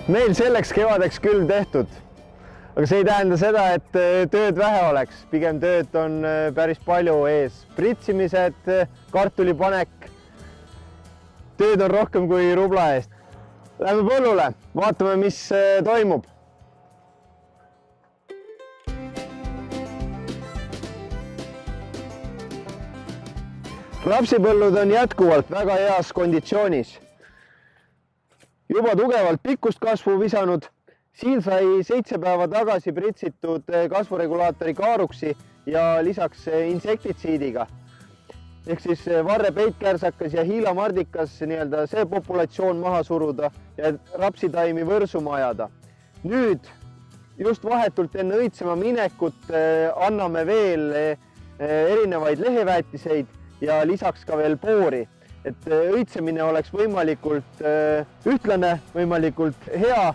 Meil selleks kevadeks küll tehtud, aga see ei tähenda seda, et tööd vähe oleks. Pigem tööd on päris palju ees. Pritsimised, kartulipanek, tööd on rohkem kui rubla eest. Lähme põllule, vaatame, mis toimub. Rapsipõllud on jätkuvalt väga heas konditsioonis. Juba tugevalt pikkust kasvu visanud. Siin sai 7 päeva tagasi pritsitud kasvuregulaatori kaaruksi ja lisaks insektitsiidiga. Ehk siis varre peitkärsakas ja hiilamardikas see populatsioon maha suruda ja rapsitaimi võrsuma ajada. Nüüd just vahetult enne õitsema minekut anname veel erinevaid leheväetiseid ja lisaks ka veel poori, et õitsemine oleks võimalikult ühtlane, võimalikult hea.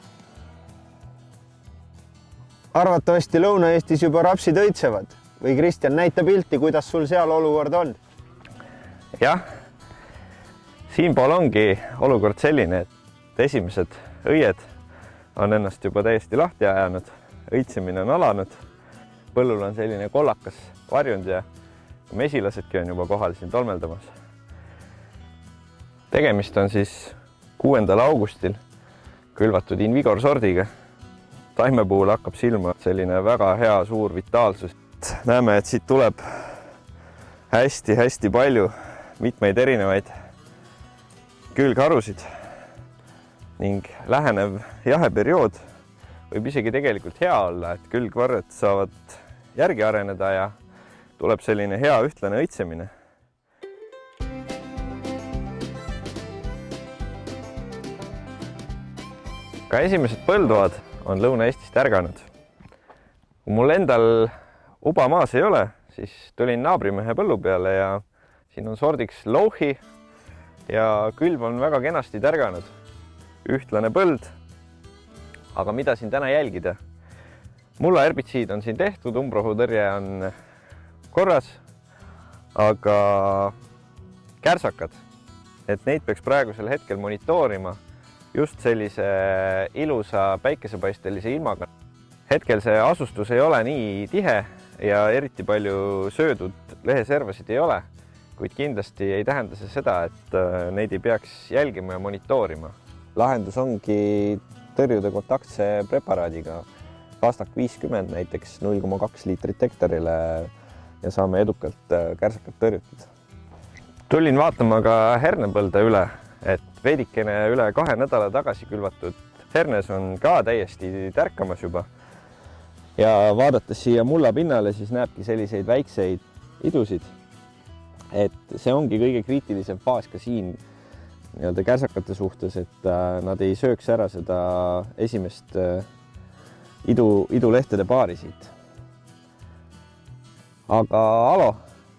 Arvatavasti Lõuna-Eestis juba rapsid õitsevad või Kristjan, näita pilti, kuidas sul seal olukord on? Jah, siinpool ongi olukord selline, et esimesed õied on ennast juba täiesti lahti ajanud, õitsemine on alanud, põllul on selline kollakas varjund ja mesilasedki on juba kohal siin tolmeldamas. Tegemist on siis 6. augustil külvatud Invigor sordiga. Taime puhul hakkab silma selline väga hea suur vitaalsus. Näeme, et siit tuleb hästi palju mitmeid erinevaid külgharusid ning lähenev jaheperiood võib isegi tegelikult hea olla, et külgvarred saavad järgi areneda ja tuleb selline hea ühtlane õitsemine. Ka esimesed põlduad on Lõuna-Eestist ärganud. Kui mul endal uba maas ei ole, siis tulin naabrimehe põllu peale ja siin on sordiks louhi ja külv on väga kenasti tärganud. Ühtlane põld. Aga mida siin täna jälgida? Mulla herbitsiid on siin tehtud, umbrohutõrje on korras, aga kärsakad, et neid peaks praegusel hetkel monitoorima just sellise ilusa päikesepaistelise ilmaga. Hetkel see asustus ei ole nii tihe ja eriti palju söödud leheservasid ei ole, kuid kindlasti ei tähenda see seda, et neid ei peaks jälgima ja monitoorima. Lahendus ongi tõrjuda kontaktse preparaadiga Kastak 50 näiteks 0,2 liitrit hektarile ja saame edukalt kärsakad tõrjutud. Tulin vaatama ka hernepõlde üle, et veidikene üle 2 nädala tagasi külvatud hernes on ka täiesti tärkamas juba. Ja vaadates siia mulla pinnale, siis näebki selliseid väikseid idusid, et see ongi kõige kriitilisem faas ka siin kärsakate suhtes, et nad ei sööks ära seda esimest idulehtede paari siit. Aga Alo,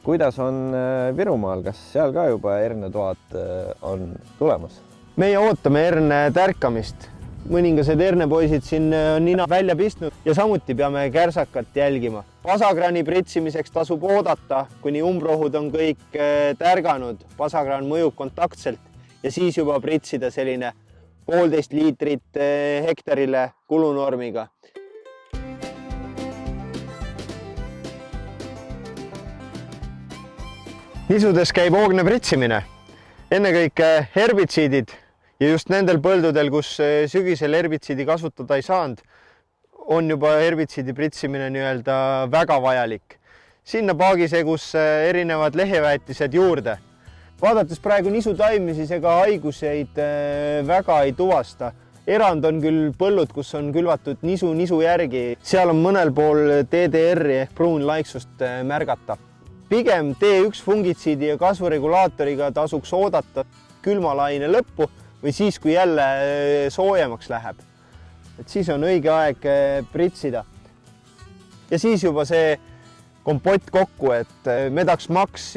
kuidas on Virumaal? Kas seal ka juba hernetoad on tulemas? Meie ootame herne tärkamist. Mõningased hernepoisid siin on nina välja pistnud ja samuti peame kärsakat jälgima. Pasagrani pritsimiseks tasub oodata, kuni umbrohud on kõik tärganud. Pasagran mõjub kontaktselt ja siis juba pritsida selline 1,5 liitrit hektarile kulunormiga. Nisudes käib hoogne pritsimine. Ennekõike herbitsiidid ja just nendel põldudel, kus sügisel herbitsiidi kasutada ei saanud, on juba herbitsiidi pritsimine väga vajalik. Sinna paagisegus erinevad leheväetised juurde. Vaadates praegu nisutaimi, siis ega haiguseid väga ei tuvasta. Erand on küll põllud, kus on külvatud nisu järgi. Seal on mõnel pool TDR-i ehk pruunlaiksust märgata. Pigem T1 fungitsiidi ja kasvuregulaatoriga tasuks oodata külmalaine lõppu või siis, kui jälle soojemaks läheb. Et siis on õige aeg pritsida. Ja siis juba see kompott kokku, et Medax Max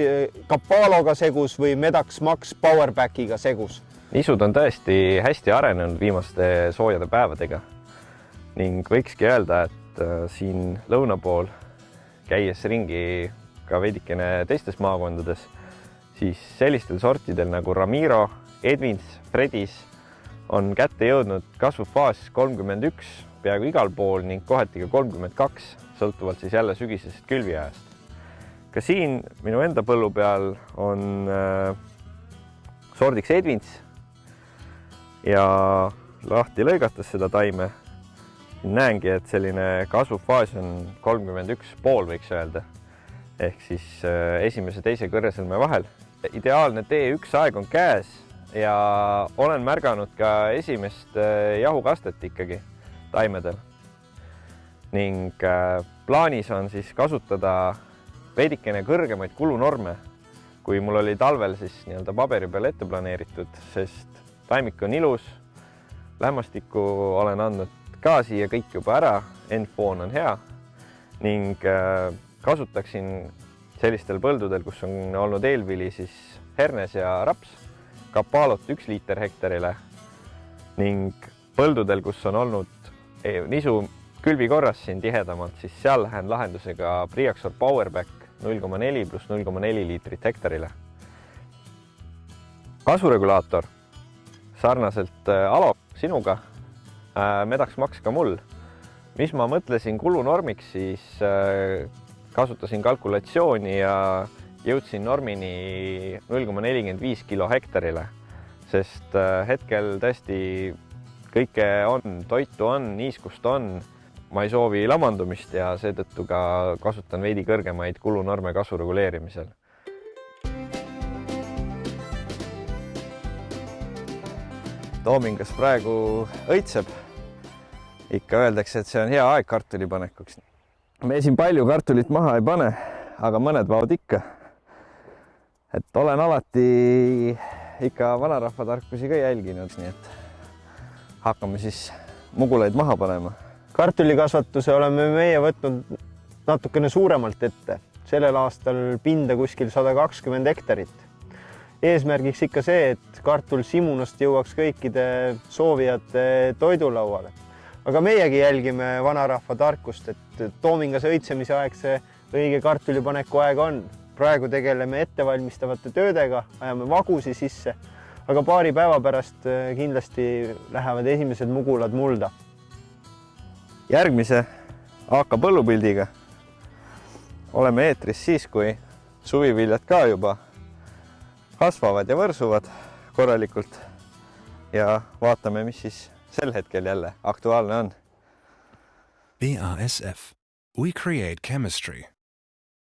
Capaloga segus või Medax Max Powerbackiga segus. Nisud on tõesti hästi arenenud viimaste soojade päevadega ning võikski öelda, et siin lõuna pool käies ringi ka veidikene teistes maakondades, siis sellistel sortidel nagu Ramiro, Edwins, Fredis on kätte jõudnud kasvufaas 31 peaaegu igal pool ning kohati ka 32, sõltuvalt siis jälle sügisesest külviajast. Ka siin minu enda põllu peal on sordiks Edvins ja lahti lõigates seda taime näengi, et selline kasvufaas on 31,5 võiks öelda, ehk siis esimese teise kõrresõlme vahel. Ideaalne T1 aeg on käes ja olen märganud ka esimest jahukastet ikkagi taimedel. Ning plaanis on siis kasutada veidikene kõrgemaid kulunorme, kui mul oli talvel siis nii-öelda paberi peal ette planeeritud, sest taimik on ilus, lämmastikku olen andnud ka siia kõik juba ära, endfoon on hea ning kasutaksin sellistel põldudel, kus on olnud eelvili siis hernes ja raps, kapaalot 1 liiter hektarile ning põldudel, kus on olnud nisu külvi korras siin tihedamalt, siis seal lähen lahendusega Priaxor Powerback 0,4 + 0,4 liitrit hektarile. Kasvuregulaator sarnaselt Alo sinuga medaks maks ka mul. Mis ma mõtlesin kulunormiks, siis kasutasin kalkulatsiooni ja jõudsin normini 0,45 kilo hektarile, sest hetkel tõesti kõike on, toitu on, niiskust on. Ma ei soovi lamandumist ja seetõttu ka kasutan veidi kõrgemaid kulunorme kasvu reguleerimisel. Toomingas praegu õitseb. Ikka öeldakse, et see on hea aeg kartulipanekuks. Me siin palju kartulit maha ei pane, aga mõned vaod ikka. Et olen alati ikka vanarahva tarkusi ka jälginud, nii et hakkame siis mugulaid maha panema. Kartulikasvatuse oleme meie võtnud natukene suuremalt ette. Sellel aastal pinda kuskil 120 hektarit. Eesmärgiks ikka see, et kartul Simunast jõuaks kõikide soovijate toidulauale. Aga meiegi jälgime vanarahva tarkust, et Toomingas õitsemise aeg see õige kartulipaneku aeg on. Praegu tegeleme ettevalmistavate töödega, ajame vagusi sisse, aga paari päeva pärast kindlasti lähevad esimesed mugulad mulda. Järgmise AK põllupildiga oleme eetris siis, kui suviviljad ka juba kasvavad ja võrsuvad korralikult ja vaatame, mis siis sel hetkel jälle aktuaalne on. BASF. We create chemistry.